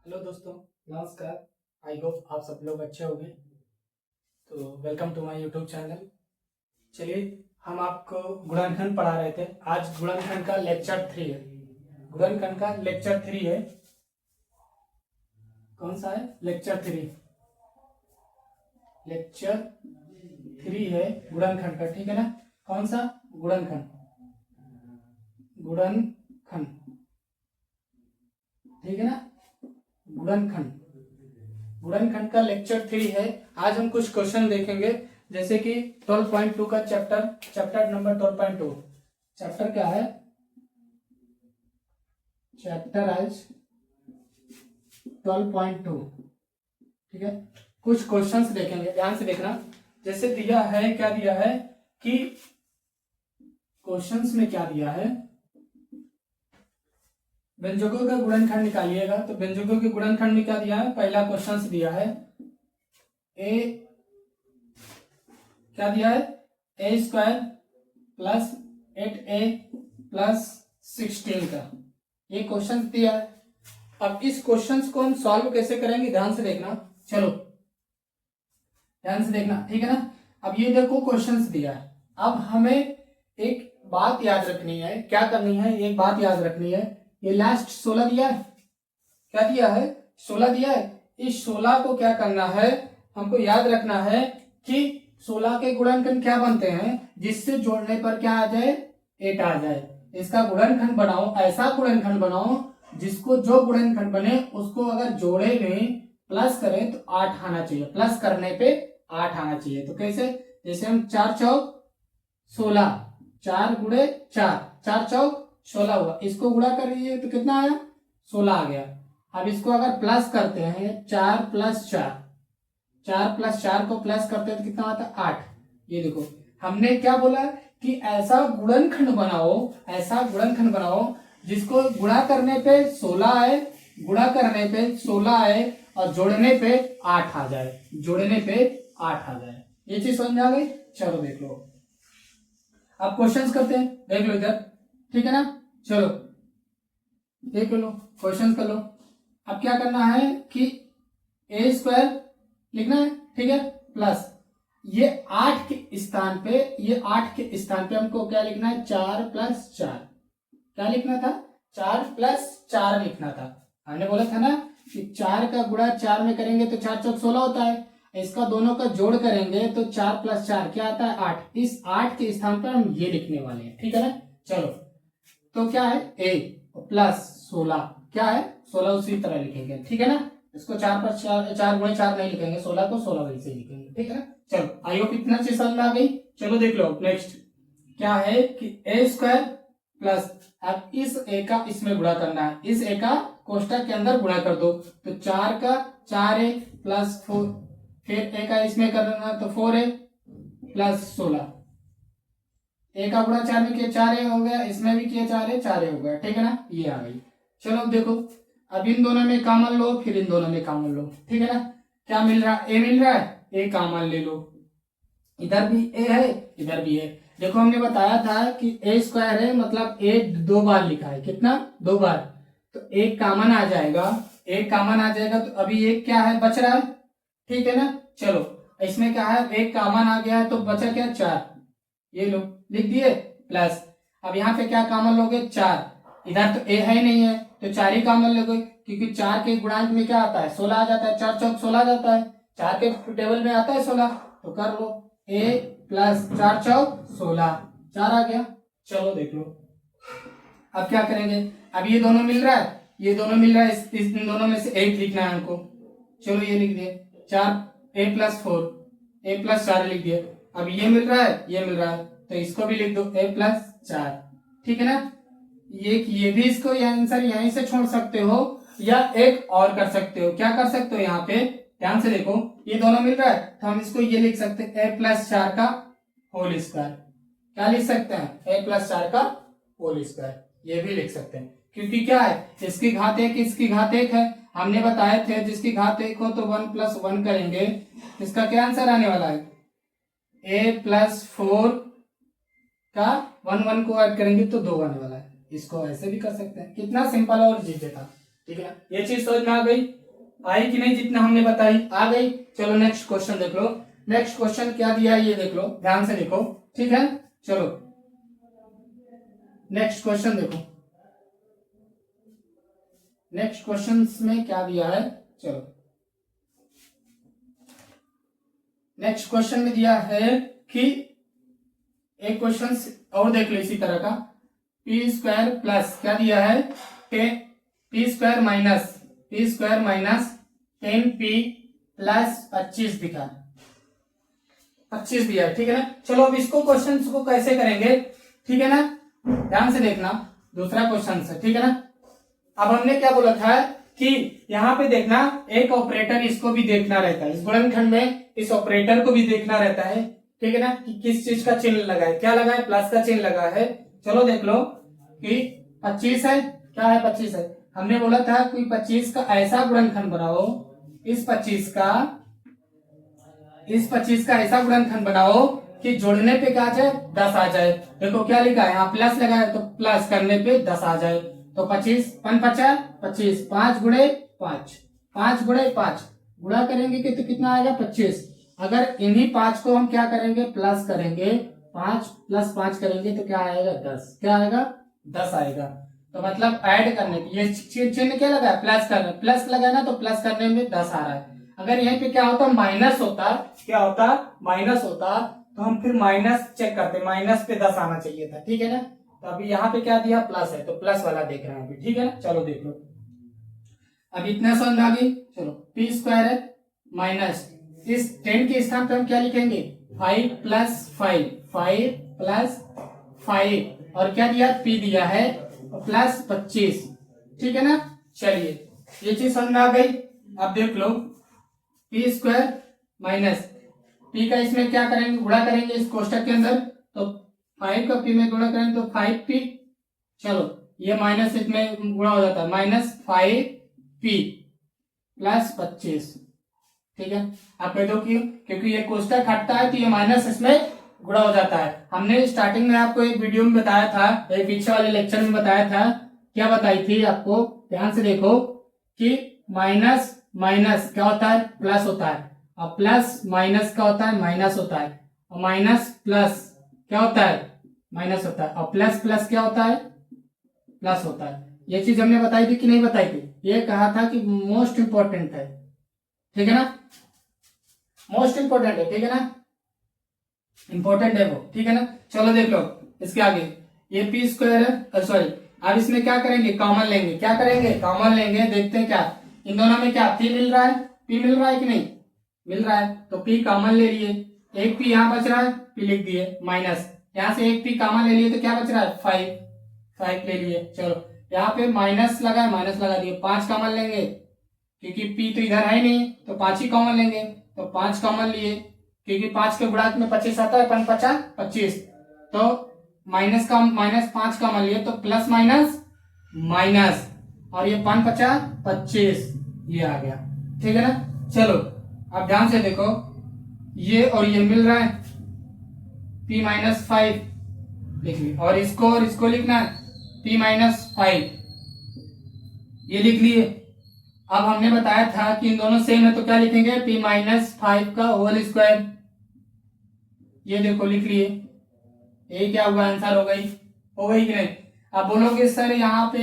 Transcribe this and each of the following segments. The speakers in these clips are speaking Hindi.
हेलो दोस्तों, नमस्कार। आई होप आप सब लोग अच्छे होंगे। तो welcome to my YouTube channel. चलिए, हम आपको गुणनखंड पढ़ा रहे थे। आज गुणनखंड का लेक्चर 3 है। गुणनखंड का लेक्चर 3 है। कौन सा है? लेक्चर 3। लेक्चर 3 है गुणनखंड का, ठीक है ना? कौन सा? गुणनखंड। गुणनखंड, ठीक है ना? गुणनखंड, गुणनखंड का लेक्चर 3 है। आज हम कुछ क्वेश्चन देखेंगे, जैसे कि 12.2 का चैप्टर नंबर 12.2। चैप्टर क्या है? चैप्टर आज 12.2, ठीक है। कुछ क्वेश्चंस देखेंगे, ध्यान से देखना। जैसे दिया है, क्या दिया है कि क्वेश्चंस में क्या दिया है, व्यंजकों का गुणनखंड निकालिएगा। तो व्यंजकों के गुणनखंड में क्या दिया है? पहला क्वेश्चन दिया है ए, क्या दिया है? ए स्क्वायर प्लस 8a प्लस 16 का ये क्वेश्चन दिया है। अब इस क्वेश्चन को हम सॉल्व कैसे करेंगे, ध्यान से देखना। चलो ध्यान से देखना, ठीक है ना? अब ये देखो क्वेश्चंस दिया है। अब हमें एक बात याद रखनी है। क्या करनी है? एक बात याद रखनी है। ये लास्ट 16 दिया है। क्या दिया है? 16 दिया है। इस 16 को क्या करना है? हमको याद रखना है कि 16 के गुणनखंड क्या बनते हैं, जिससे जोड़ने पर क्या आ जाए? 8 आ जाए। इसका गुणनखंड बनाओ, ऐसा गुणनखंड बनाओ जिसको जो गुणनखंड बने उसको अगर जोड़े में प्लस करें तो 8 आना चाहिए। प्लस करने पे 8 आना चाहिए। तो कैसे? जैसे हम 4 चौक 16, 4 गुणे 4, 4 चौक 16 हुआ। इसको गुणा करिए तो कितना आया? 16 आ गया। अब इसको अगर प्लस करते हैं, 4 प्लस 4, 4 प्लस 4 को प्लस करते हैं तो कितना आता है? 8। ये देखो, हमने क्या बोला कि ऐसा गुणनखंड बनाओ, ऐसा गुणनखंड बनाओ जिसको गुणा करने पे 16 आए, गुणा करने पे 16 आए और जोड़ने पे 8 आ जाए। जोड़ने पे 8 आ जाए। ये चीज समझ आ गई? चलो देख लो। अब क्वेश्चंस करते हैं, देख लो इधर, ठीक है ना? चलो देख लो, क्वेश्चन कर लो। अब क्या करना है कि ए स्क्वायर लिखना है, ठीक है, प्लस ये 8 के स्थान पे, ये 8 के स्थान पे हमको क्या लिखना है? 4 प्लस 4। क्या लिखना था? 4 प्लस 4 लिखना था। हमने बोला था ना कि 4 का गुणा 4 में करेंगे तो 4 चौक 16 होता है। इसका दोनों का जोड़ करेंगे तो 4 प्लस 4 क्या आता है? 8। इस 8 के स्थान पर हम ये लिखने वाले हैं, ठीक है ना? चलो, तो क्या है? ए प्लस 16, क्या है? 16 उसी तरह लिखेंगे, ठीक है ना? इसको 4 पर 4 गुणे 4 नहीं लिखेंगे, 16 को 16 वैसे लिखेंगे, ठीक है ना? चलो, आई होप इतना चीज समझ में आ गई। चलो देख लो, नेक्स्ट क्या है कि ए स्क्वायर प्लस, अब इस ए का इसमें गुणा करना है। इस ए का कोष्टक के अंदर गुणा कर दो। तो 4 का 4a प्लस 4, फिर ए का इसमें करना तो 4a प्लस 16। ए का गुणा 4 में किया 4a हो गया, इसमें भी किया 4a, 4a हो गया, ठीक है ना? ये आ गई। चलो अब देखो, अब इन दोनों में कॉमन लो, फिर इन दोनों में कॉमन लो, ठीक है ना? क्या मिल रहा है? ए मिल रहा है, ए कॉमन ले लो। इधर भी ए है, इधर भी है। देखो, हमने बताया था कि ए स्क्वायर है, मतलब ए 2 बार लिखा है। कितना? 2 बार। तो एक कॉमन आ जाएगा, एक कॉमन आ जाएगा। तो अभी एक क्या है? बच रहा है, ठीक है ना? चलो, इसमें क्या है? एक कॉमन आ गया है तो बचा क्या? 4। ये लो, लिख दिए प्लस। अब यहाँ पे क्या कॉमन लोगे? 4। इधर तो ए है ही नहीं है तो 4 ही कॉमन लोगे, क्योंकि 4 के गुणांक में क्या आता है? 16 आ जाता है। 4 चौक 16 जाता है, 4 के टेबल में आता है 16। तो कर लो, ए प्लस 4 चौक 16, 4 आ गया। चलो देख लो, अब क्या करेंगे? अब ये दोनों मिल रहा है, ये दोनों मिल रहा है, इन दोनों में से एक लिखना है हमको। चलो ये लिख दिए, 4 a प्लस 4, a प्लस 4 लिख दिए। अब ये मिल रहा है, ये मिल रहा है, तो इसको भी लिख दो, a प्लस 4, ठीक है ना? ये भी इसको आंसर यहीं से छोड़ सकते हो या एक और कर सकते हो। क्या कर सकते हो? यहाँ पे ध्यान से देखो, ये दोनों मिल रहा है तो हम इसको ये लिख सकते हैं, a प्लस 4 का होल स्क्वायर। क्या लिख सकते हैं? a प्लस 4 का होल स्क्वायर, ये भी लिख सकते हैं। क्योंकि क्या है? इसकी घात 1, इसकी घात 1 है। हमने बताए थे जिसकी घात 1 हो तो 1 प्लस 1 करेंगे, इसका क्या आंसर आने वाला है? a प्लस 4 का 1 1 को ऐड करेंगे तो 2 आने वाला है। इसको ऐसे भी कर सकते हैं। कितना सिंपल और इजी था। ठीक है, ये चीज समझ में आ गई, आई कि नहीं, जितना हमने बताई आ गई। चलो नेक्स्ट क्वेश्चन देख लो। नेक्स्ट क्वेश्चन क्या दिया है ये देख लो, ध्यान से देखो, ठीक है। चलो नेक्स्ट क्वेश्चन देखो, नेक्स्ट क्वेश्चन में क्या दिया है। चलो नेक्स्ट क्वेश्चन में दिया है कि एक क्वेश्चन और देख लो इसी तरह का, पी स्क्वायर प्लस क्या दिया है, P square minus 10p plus 25 दिखा, 25 दिया है, ठीक है ना। चलो अब इसको क्वेश्चन को कैसे करेंगे, ठीक है ना, ध्यान से देखना, दूसरा क्वेश्चन से, ठीक है ना। अब हमने क्या बोला था कि यहाँ पे देखना, एक ऑपरेटर इसको भी देखना रहता है, इस गुणनखंड में इस ऑपरेटर को भी देखना रहता है, ठीक है ना, कि किस चीज का चिन्ह लगा है, क्या लगा है, प्लस का चिन्ह लगा है। चलो देख लो कि 25 है, क्या है, 25 है। हमने बोला था कोई 25 का ऐसा गुणनखंड बनाओ, इस 25 का ऐसा गुणनखंड बनाओ कि जोड़ने पे क्या आ जाए, 10 आ जाए। देखो क्या लिखा है, यहाँ प्लस लगा है तो प्लस करने पे 10 आ जाए। तो 25 25, 5 गुणे 5 गुणा करेंगे कि तो कितना आएगा, 25। अगर इन्हीं 5 को हम क्या करेंगे, प्लस करेंगे, 5 प्लस 5 करेंगे तो क्या आएगा, 10, क्या आएगा, 10 आएगा। तो मतलब ऐड करने की, ये चिन्ह क्या लगा है, प्लस करना, प्लस लगा ना, तो प्लस करने में 10 आ रहा है। अगर यहीं पे क्या होता, माइनस होता, क्या होता, माइनस होता, तो हम फिर माइनस चेक करते, माइनस पे 10 आना चाहिए था, ठीक है ना। तो अभी यहाँ पे क्या दिया, प्लस है, तो प्लस वाला देख रहे हैं अभी, ठीक है ना। चलो देख लो, अब इतना समझ आ गई। चलो पी स्क्वायर है माइनस, इस 10 के स्थान पे हम क्या लिखेंगे, 5 प्लस 5 और क्या दिया, पी दिया है प्लस 25, ठीक है ना। चलिए ये चीज समझ में आ गई। अब देख लो पी स्क्वायर माइनस पी का इसमें क्या करेंगे, गुणा करेंगे इस कोष्टक के अंदर, तो 5 का पी में गुणा करेंगे तो 5p, चलो ये माइनस इसमें गुणा हो जाता है, -5p प्लस 25, ठीक है। आप कह दो कि क्योंकि ये कोष्टक हटता है तो ये माइनस इसमें गुणा हो जाता है। हमने स्टार्टिंग में आपको एक वीडियो में बताया था, एक पीछे वाले लेक्चर में बताया था, क्या बताई थी आपको, ध्यान से देखो कि माइनस माइनस क्या होता है, प्लस होता है, और प्लस माइनस क्या होता है, माइनस होता है, और माइनस प्लस क्या होता है, माइनस होता है, और प्लस प्लस क्या होता है, प्लस होता है। ये चीज हमने बताई थी कि नहीं बताई थी, ये कहा था कि मोस्ट इंपॉर्टेंट है, ठीक है ना, मोस्ट इंपॉर्टेंट है, ठीक है ना, इंपॉर्टेंट है वो, ठीक है ना। चलो देख लो इसके आगे, ये पी स्क्वायर है, सॉरी, अब इसमें क्या करेंगे, कॉमन लेंगे, क्या करेंगे, कॉमन लेंगे, देखते हैं क्या इन दोनों में क्या पी मिल रहा है, पी मिल रहा है कि नहीं मिल रहा है, तो पी कॉमन ले लिए, एक पी यहाँ बच रहा है, पी लिख दिए, माइनस यहाँ से एक पी कॉमन ले लिए तो क्या बच रहा है, 5 ले लिए। चलो यहाँ पे माइनस लगा है, माइनस लगा दिए, 5 कॉमन लेंगे क्योंकि पी तो इधर है नहीं, तो 5 ही कॉमन लेंगे, तो 5 कॉमन लिए, क्योंकि 5 के गुणांक में 25 आता है, 5 25, तो -5 कॉमन लिए तो प्लस माइनस माइनस, और ये 5 25 ये आ गया, ठीक है ना। चलो अब ध्यान से देखो, ये और ये मिल रहा है, p-5 लिख ली, और इसको लिखना है p-5, ये लिख लिए। अब हमने बताया था कि इन दोनों सेम है तो क्या लिखेंगे, p-5 का होल स्क्वायर, ये देखो लिख लिए, ये क्या हुआ, आंसर हो गई कि नहीं। अब बोलोगे सर यहाँ पे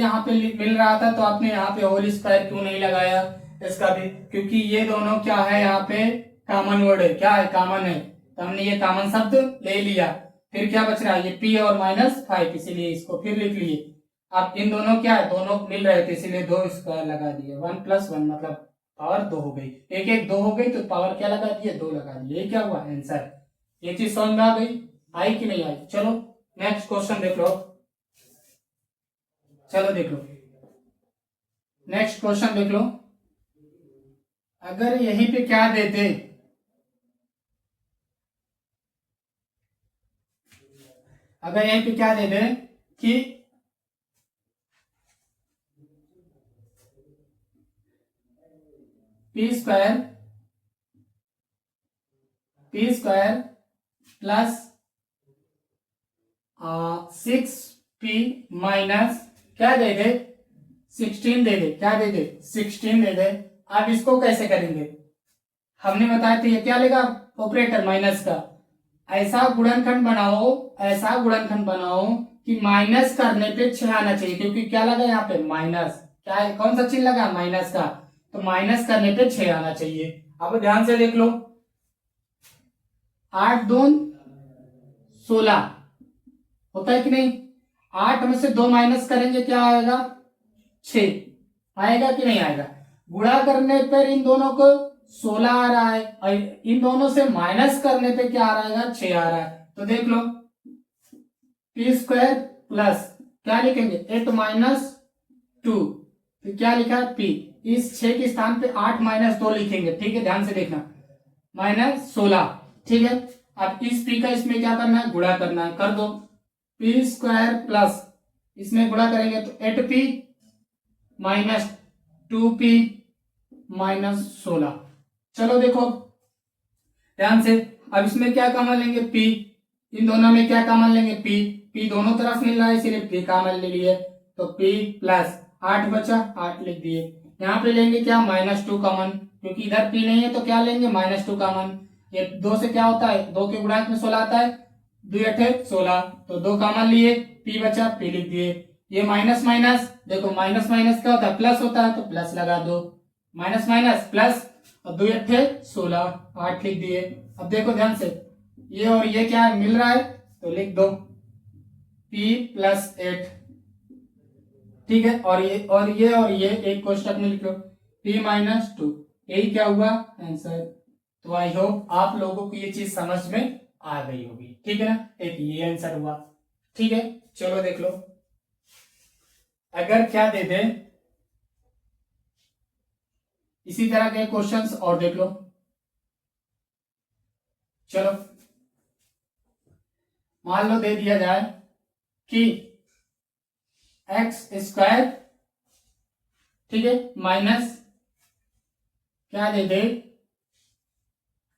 मिल रहा था तो आपने यहाँ पे होल स्क्वायर क्यों नहीं लगाया, इसका भी क्योंकि ये दोनों क्या है, यहाँ पे कॉमन वर्ड है, क्या है, कॉमन है, तो हमने ये कॉमन शब्द ले लिया, फिर क्या बच रहा है, ये p और -5, इसीलिए इसको फिर लिख लिए। अब इन दोनों क्या है, दोनों मिल रहे थे इसीलिए 2 स्क्वायर लगा दिए, 1 + 1 मतलब पावर 2 हो गई, एक 2 हो गई तो पावर क्या लगा दिए, 2 लगा दिए, ये क्या हुआ आंसर। ये चीज समझ में आ गई, आई कि नहीं आई। चलो नेक्स्ट क्वेश्चन देख लो, चलो देख लो नेक्स्ट क्वेश्चन देख लो, अगर यहीं पे क्या देते, अगर यहीं पे क्या दे दे कि P square plus 6p minus क्या दे दे, 16 दे दे, क्या दे दे 16 दे दे। अब इसको कैसे करेंगे, हमने बताया था ये क्या लेगा ऑपरेटर माइनस का। ऐसा गुणनखंड बनाओ, ऐसा गुणनखंड बनाओ कि माइनस करने पे 6 आना चाहिए, क्योंकि क्या लगा यहाँ पे माइनस, क्या है कौन सा चिन्ह लगा माइनस का, तो माइनस करने पे 6 आना चाहिए। अब ध्यान से देख लो, 8 2 16 होता है कि नहीं, 8 में से 2 माइनस करेंगे क्या आएगा 6 आएगा कि नहीं आएगा। गुणा करने पर इन दोनों को 16 आ रहा है और इन दोनों से माइनस करने पे क्या आ रहा है 6 आ रहा है। तो देख लो पी स्क्वायर प्लस क्या लिखेंगे 8 माइनस 2, तो क्या लिखा है पी, इस 6 के स्थान पे 8 माइनस 2 लिखेंगे, ठीक है ध्यान से देखना, माइनस 16, ठीक है। अब इस पी का इसमें क्या करना है गुणा करना है, कर दो पी स्क्वायर प्लस इसमें गुणा करेंगे तो 8p माइनस 2p माइनस 16। चलो देखो ध्यान से, अब इसमें क्या कॉमन लेंगे p, इन दोनों में क्या कॉमन लेंगे p दोनों तरफ मिल रहा है इसीलिए p कॉमन ले लिए, तो p प्लस 8 बचा 8 लिख दिए। यहाँ पे लेंगे क्या -2 कॉमन, क्योंकि इधर p नहीं है तो क्या लेंगे -2 कॉमन। ये 2 से क्या होता है 2 के गुणांक में 16 आता है, 2 8 16, तो 2 कॉमन लिए p बचा p लिख दिए। ये माइनस माइनस देखो माइनस माइनस क्या होता है प्लस होता है, तो प्लस लगा दो, माइनस माइनस प्लस और 2 8 16 8 लिख दिए। अब देखो ध्यान से ये और ये क्या मिल रहा है तो लिख दो p प्लस 8, ठीक है, और ये एक कोष्टक में लिख लो p माइनस 2, यही क्या हुआ आंसर। तो आई होप आप लोगों को ये चीज समझ में आ गई होगी, ठीक है ना, एक ये आंसर हुआ, ठीक है। चलो देख लो, अगर क्या दे दे इसी तरह के क्वेश्चंस और देख लो। चलो मान लो दे दिया जाए कि एक्स स्क्वायर, ठीक है, माइनस क्या दे दे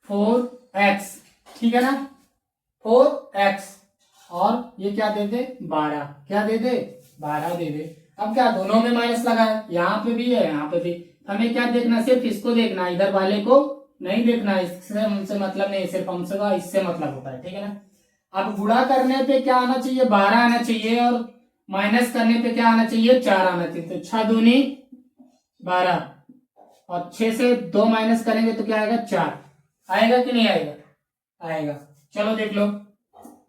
4x, ठीक है ना 4x, और ये क्या दे दे 12, क्या दे दे 12 दे दे। अब क्या दोनों में माइनस लगा है, यहाँ पे भी है यहाँ पे भी, हमें क्या देखना सिर्फ इसको देखना, इधर वाले को नहीं देखना, इससे हमसे मतलब नहीं, सिर्फ हमसे का इससे मतलब होता है, ठीक है ना। अब गुणा करने पे क्या आना चाहिए 12 आना चाहिए, और माइनस करने पे क्या आना चाहिए 4 आना चाहिए, तो 6 दूनी 12 और 6 से 2 माइनस करेंगे तो क्या आएगा 4, आएगा कि नहीं आएगा, आएगा। चलो देख लो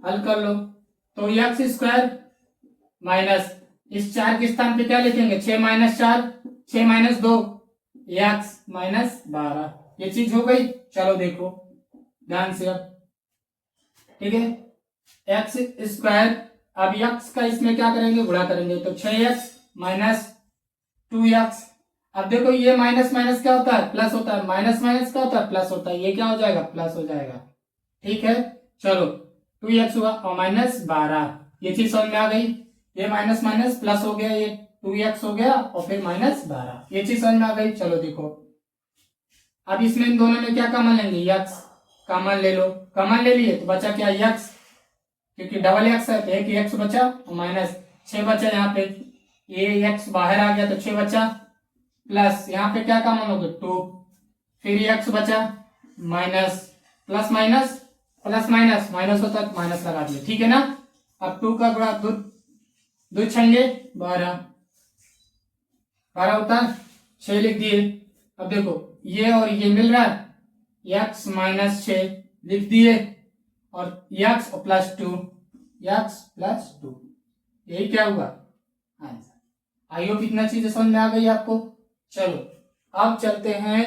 हल कर लो, तो एक्स स्क्वायर माइनस इस 4 के स्थान पे क्या लिखेंगे 6 माइनस 4 6 माइनस 2 एक्स माइनस 12, ये चीज हो गई। चलो देखो ध्यान से अब, ठीक है, एक्स स्क्वायर, अब एक्स का इसमें क्या करेंगे गुणा करेंगे, तो 6x माइनस 2x। अब देखो ये माइनस माइनस क्या होता है प्लस होता है, माइनस माइनस क्या होता है प्लस होता है, ये क्या हो जाएगा प्लस हो जाएगा, ठीक है। चलो 2x हुआ और माइनस 12, ये चीज समझ में आ गई, ये माइनस माइनस प्लस हो गया, ये 2x हो गया और फिर माइनस 12, ये चीज समझ में आ गई। चलो देखो अब इसमें इन दोनों में क्या कॉमन लेंगे x कॉमन ले लो, कॉमन ले लिए तो बचा क्या x, क्योंकि डबल एक्स है तो एक एक्स बचा और माइनस 6 बचा, यहाँ पे ये x बाहर आ गया तो 6 बचा, प्लस यहाँ पे क्या कॉमन हो गया 2, फिर ये x बचा minus plus minus plus minus minus होता है माइनस लगा दिए, ठीक है ना। अब 2 का गुणा 2 छंगे 12 होता है 6 लिख दिए। अब देखो ये और ये मिल रहा है x माइनस 6 लिख दिए और x प्लस 2 यही क्या हुआ आंसर। आई होप इतना चीजें समझ में आ गई आपको। चलो अब चलते हैं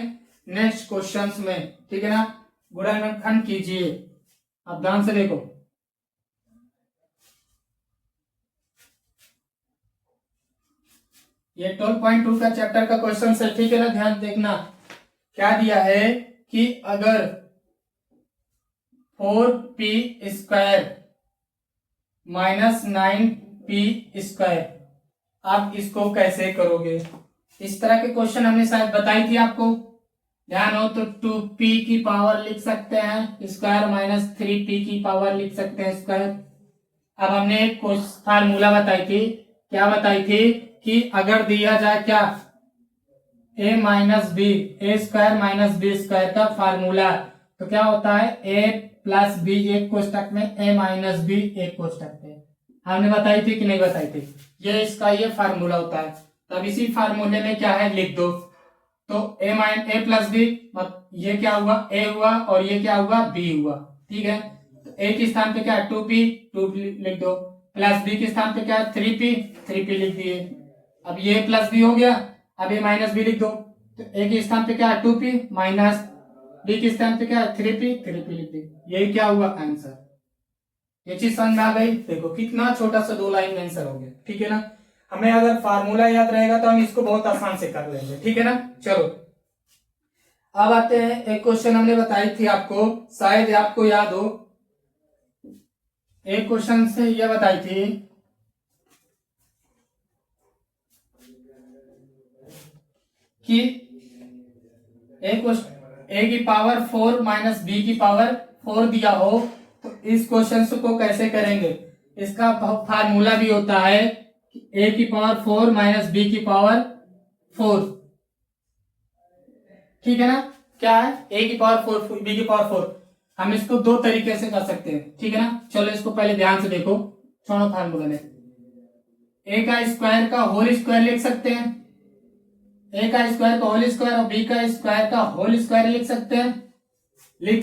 नेक्स्ट क्वेश्चंस में, ठीक है ना, गुणनखंड कीजिए। अब ध्यान से देखो, ये 12.2 का चैप्टर का क्वेश्चन है, ठीक है ना, ध्यान देखना। क्या दिया है कि अगर 4p square minus 9p square, आप इसको कैसे करोगे। इस तरह के क्वेश्चन हमने शायद बताई थी आपको, ध्यान हो तो 2p की पावर लिख सकते हैं स्क्वायर माइनस 3p की पावर लिख सकते हैं स्क्वायर। अब हमने एक फार्मूला बताई थी, क्या बताई थी कि अगर दिया जाए क्या a minus B, A square minus B square का फार्मूला, तो क्या होता है a प्लस बी एक कोष्टक में, a माइनस बी एक कोष्टक में। हमने बताई थी कि नहीं बताई थी? ये इसका ये फार्मूला होता है। तब इसी फार्मूले में क्या है लिख दो। तो a प्लस बी, ये क्या हुआ a हुआ और ये क्या हुआ b हुआ। ठीक है, तो a के स्थान पे क्या है 2p लिख दो, प्लस b के स्थान पे क्या है 3p लिख दिए। अब ये प्लस b हो गया, अब a माइनस बी लिख दो। तो a के स्थान पे क्या है 2p माइनस b के स्थान पे क्या है 3p लिख दी। यही क्या हुआ आंसर। ये चीज समझ में आ गई? देखो कितना छोटा सा 2 लाइन में आंसर हो गया। ठीक है ना, हमें अगर फार्मूला याद रहेगा तो हम इसको बहुत आसान से कर लेंगे। ठीक है ना, चलो अब आते हैं एक क्वेश्चन हमने बताई थी आपको, शायद आपको याद हो। एक क्वेश्चन से ये बताई थी कि a की पावर 4 माइनस बी की पावर 4 दिया हो, तो इस क्वेश्चन को कैसे करेंगे। इसका फार्मूला भी होता है a की पावर 4 माइनस बी की पावर 4। ठीक है ना, क्या है a की पावर 4 b की पावर 4। हम इसको 2 तरीके से कर सकते हैं। ठीक है ना, चलो इसको पहले ध्यान से देखो। छोड़ो फार्मूला में, a का स्क्वायर का होल स्क्वायर लिख सकते हैं, a का स्क्वायर का होल स्क्वायर और b का स्क्वायर का होल स्क्वायर लिख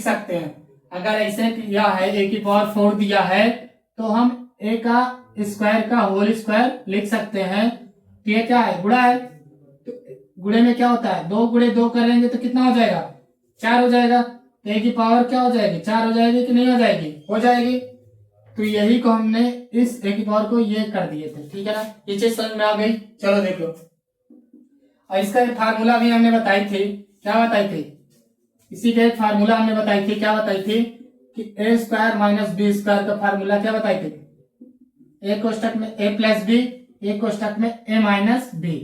सकते हैं। अगर ऐसे किया है a की पावर 4 दिया है तो हम a का स्क्वायर का होल स्क्वायर लिख सकते हैं। तो ये क्या है गुणा है, तो गुणे में क्या होता है 2 गुणे 2 करेंगे तो कितना हो जाएगा 4 हो जाएगा। तो a की पावर क्या हो जाएगी 4 हो जाएगी कि नहीं हो जाएगी, हो जाएगी। तो यही को हमने इस a की पावर को ये कर दिए थे। ठीक है ना, ये चीज समझ में आ गई। चलो देख लो, और इसका फार्मूला भी हमने बताई थी। क्या बताई थी, इसी का एक फार्मूला हमने बताई थी। क्या बताई थी कि ए स्क्वायर माइनस बी स्क्वायर का फार्मूला क्या बताई थी, एक कोष्टक में a प्लस बी, एक कोष्टक में a माइनस बी।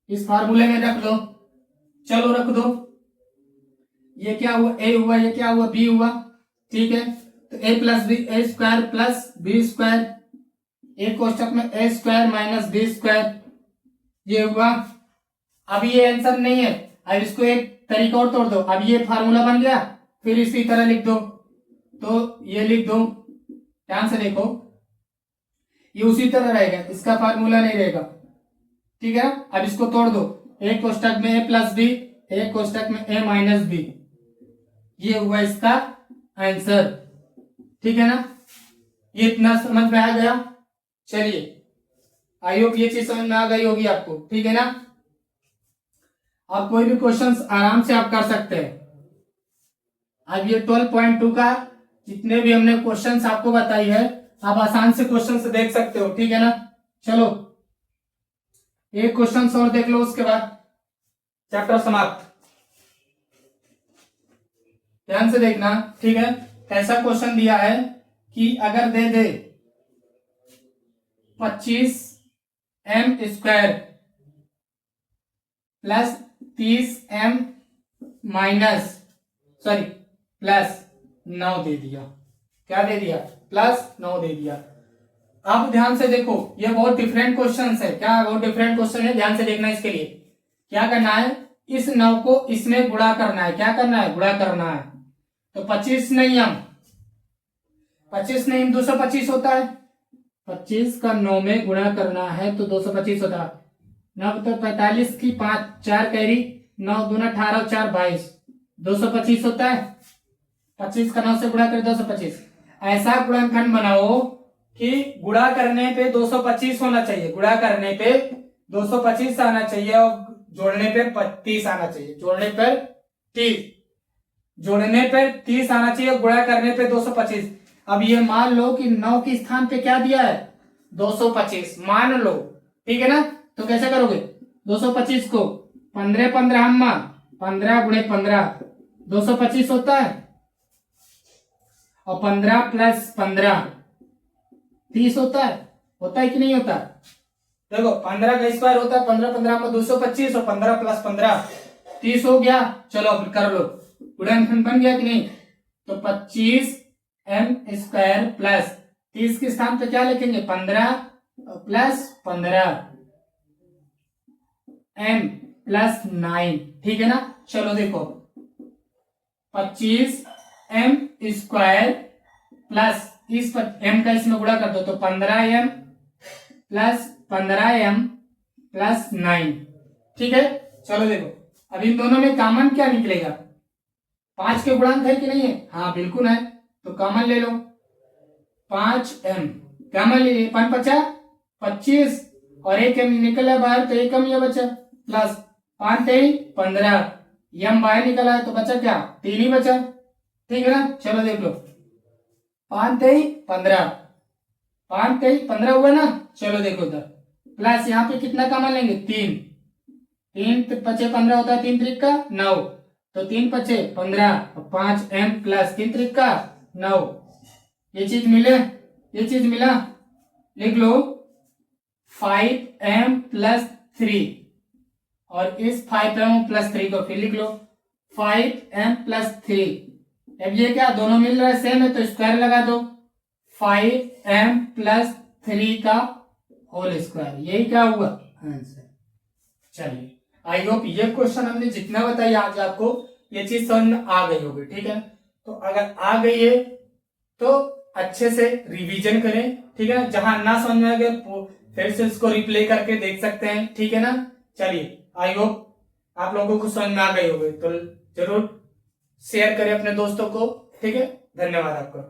इस फार्मूले में रख दो, चलो रख दो। ये क्या हुआ a हुआ, ये क्या हुआ b हुआ। ठीक है, तो a plus B, A square plus B square, एक कोष्टक में a square minus B square, ये हुआ। अब ये आंसर नहीं है, अब इसको एक तरीका और तोड़ दो। अब ये फार्मूला बन गया, फिर इसी तरह लिख दो। तो ये लिख दो, ध्यान से देखो, ये उसी तरह रहेगा, इसका फार्मूला नहीं रहेगा। ठीक है, अब इसको तोड़ दो, एक कोष्टक में a प्लस बी, एक कोष्टक में a माइनस बी, ये हुआ इसका आंसर। ठीक है ना, ये इतना समझ में आ गया। चलिए, आई होप ये चीज समझ में आ गई होगी आपको। ठीक है ना, आप कोई भी क्वेश्चंस आराम से आप कर सकते हैं। अब ये 12.2 का जितने भी हमने क्वेश्चंस आपको बताई है, आप आसान से क्वेश्चंस देख सकते हो। ठीक है ना, चलो एक क्वेश्चन और देख लो, उसके बाद चैप्टर समाप्त। ध्यान से देखना। ठीक है, ऐसा क्वेश्चन दिया है कि अगर दे दे 25m square plus 30m minus plus 9 दे दिया। क्या दे दिया, प्लस 9 दे दिया। अब ध्यान से देखो, ये बहुत डिफरेंट क्वेश्चन है। क्या बहुत डिफरेंट क्वेश्चन है, ध्यान से देखना। इसके लिए क्या करना है, इस 9 को इसमें गुणा करना है। क्या करना है, गुणा करना है। तो 25 नहीं 225 होता है। 25 का 9 में गुणा करना है तो 225 होता है। 9 तो 45 की 5 4 कैरी, 9 दूना 18 4 22, 225 होता है। 25 का 9 से गुणा कर 225। ऐसा गुणनखंड बनाओ कि गुणा करने पे 225 होना चाहिए, गुणा करने पे 225 आना चाहिए और जोड़ने पे 30 आना चाहिए। जोड़ने पर 30 आना चाहिए, गुणा करने पे 225। अब ये मान लो कि 9 के स्थान पे क्या दिया है 225 मान लो। ठीक है ना, तो कैसे करोगे 225 को 15 15 अम्मा 15 गुणे 15 225 होता है, और 15 प्लस 15 30 होता है कि नहीं होता। देखो 15 का स्क्वायर होता है 15 15 में 225 और 15 प्लस 15 30 हो गया। चलो अब कर लो, गुणनखंड बन गया कि नहीं। तो 25m स्क्वायर प्लस 30 के स्थान पे क्या लिखेंगे 15 प्लस 15, m प्लस 9, ठीक है ना। चलो देखो 25m स्क्वायर प्लस इस m का इसमें गुणा कर दो तो 15m प्लस 15m प्लस 9, ठीक है। चलो देखो अब इन दोनों में कॉमन क्या निकलेगा, 5 के गुणांक है कि नहीं है, हाँ बिल्कुल है, तो कॉमन ले लो 5m, कॉमन ले लिए 5 बचा 25 और एक m निकला बाहर तो एक m ये बचा प्लस 5 3 15, m बाहर निकला है तो बचा क्या 3 ही बचा, ठीक है ना। चलो देख लो 5 3 15, 5 3 15 हुआ ना। चलो देखो इधर प्लस यहाँ पे कितना कॉमन लेंगे 3, 3 पचे 15 होता है, 3 त्रिक का 9, तो 3 पचे 15, 5m प्लस 3 त्रिक का 9, ये चीज मिले, ये चीज मिला, लिख लो 5m प्लस 3 और इस 5m प्लस 3 को फिर लिख लो 5m प्लस 3। अब ये क्या दोनों मिल रहा है सेम है तो स्क्वायर लगा दो 5m प्लस 3 का होल स्क्वायर, यही क्या हुआ आंसर। चलिए आई होप ये क्वेश्चन हमने जितना बताया आज आपको ये चीज समझ में आ गई होगी, ठीक है। तो अगर आ गई है तो अच्छे से रिवीजन करें, ठीक है ना। जहां ना समझ में आ गया फिर से इसको रिप्ले करके देख सकते हैं, ठीक है ना। चलिए आई होप आप लोगों को समझ में आ गई होगी, तो जरूर शेयर करें अपने दोस्तों को, ठीक है। धन्यवाद आपका।